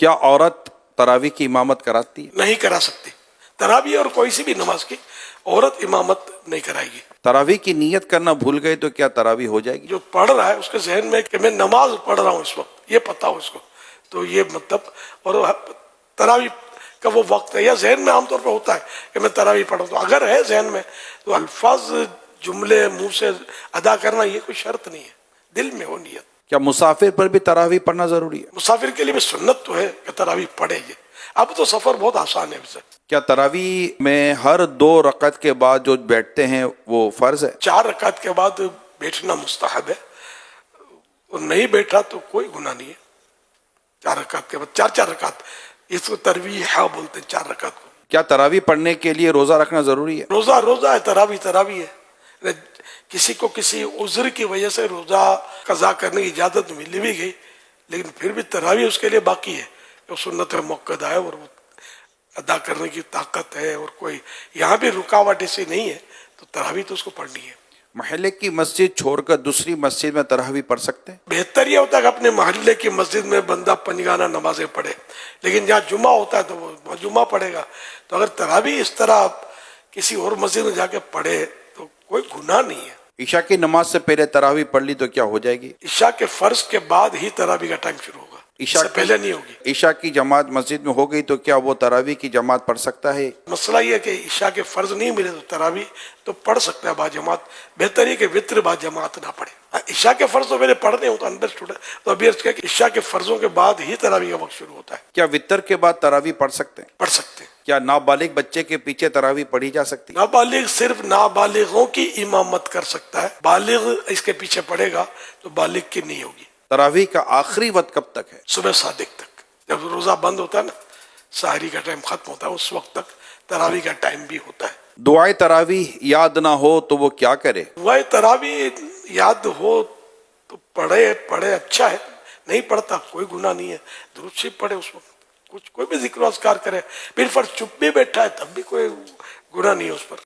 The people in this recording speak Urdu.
کیا عورت تراویح کی امامت کراتی ہے؟ نہیں کرا سکتی. تراویح اور کوئی سی بھی نماز کی عورت امامت نہیں کرائے گی. تراویح کی نیت کرنا بھول گئے تو کیا تراویح ہو جائے گی؟ جو پڑھ رہا ہے اس کے ذہن میں کہ میں نماز پڑھ رہا ہوں اس وقت، یہ پتہ ہو اس کو، تو یہ مطلب اور تراویح کا وہ وقت ہے یا ذہن میں عام طور پہ ہوتا ہے کہ میں تراویح پڑھوں، تو اگر ہے ذہن میں تو الفاظ جملے منہ سے ادا کرنا یہ کوئی شرط نہیں ہے، دل میں ہو نیت. کیا مسافر پر بھی تراویح پڑھنا ضروری ہے؟ مسافر کے لیے بھی سنت تو ہے کہ تراویح پڑھے یہ. اب تو سفر بہت آسان ہے اسے. کیا تراویح میں ہر 2 رکعت کے بعد جو بیٹھتے ہیں وہ فرض ہے؟ 4 رکعت کے بعد بیٹھنا مستحب ہے، اور نہیں بیٹھا تو کوئی گناہ نہیں ہے. 4 رکعت کے بعد 4 رکعت، اس کو ترویح بولتے ہیں 4 رکعت کو. کیا تراویح پڑھنے کے لیے روزہ رکھنا ضروری ہے؟ روزہ ہے، تراویح ہے. کسی کو کسی عذر کی وجہ سے روزہ قضا کرنے کی اجازت مل بھی گئی، لیکن پھر بھی تراویح اس کے لیے باقی ہے. جو سنت موقع ہے اور وہ ادا کرنے کی طاقت ہے، اور کوئی یہاں بھی رکاوٹ ایسی نہیں ہے، تو تراویح تو اس کو پڑھنی ہے. محلے کی مسجد چھوڑ کر دوسری مسجد میں تراویح پڑھ سکتے ہیں؟ بہتر یہ ہوتا ہے کہ اپنے محلے کی مسجد میں بندہ پنجگانہ نمازیں پڑھے، لیکن جہاں جمعہ ہوتا ہے تو وہ جمعہ پڑھے گا. تو اگر تراویح اس طرح کسی اور مسجد میں جا کے پڑھے تو کوئی گناہ نہیں ہے. عشاء کی نماز سے پہلے تراویح پڑھ لی تو کیا ہو جائے گی؟ عشاء کے فرض کے بعد ہی تراویح کا ٹائم شروع ہوگا، اس سے پہلے نہیں ہوگی. عشاء کی جماعت مسجد میں ہو گئی تو کیا وہ تراویح کی جماعت پڑھ سکتا ہے؟ مسئلہ یہ ہے کہ عشاء کے فرض نہیں ملے تو تراویح تو پڑھ سکتا ہے با جماعت. بہتر یہ کہ وطر با جماعت نہ پڑھے. عشاء کے فرض تو میرے پڑھنے ہوں تو انڈرسٹوڈ ہے، تو ابھی عرض کیا کہ عشاء کے فرضوں کے بعد ہی تراویح کا وقت شروع ہوتا ہے. کیا وطر کے بعد تراویح پڑھ سکتے ہیں؟ پڑھ سکتے ہیں. کیا نابالغ بچے کے پیچھے تراویح پڑھی جا سکتی ہے؟ نابالغ صرف نابالغوں کی امامت کر سکتا ہے، بالغ اس کے پیچھے پڑھے گا تو بالغ کی نہیں ہوگی. تراویح کا آخری وقت کب تک ہے؟ صبح صادق تک. جب روزہ بند ہوتا ہے نا، سحری کا ٹائم ختم ہوتا ہے، اس وقت تک تراویح کا ٹائم بھی ہوتا ہے. دعائے تراویح یاد نہ ہو تو وہ کیا کرے؟ دعائے تراویح یاد ہو تو پڑھے اچھا ہے، نہیں پڑھتا کوئی گناہ نہیں ہے. درود شریف پڑھے اس وقت، کوئی بھی ذکر و اذکار کرے. پھر فرض چپ بھی بیٹھا ہے تب بھی کوئی گناہ نہیں ہے اس پر.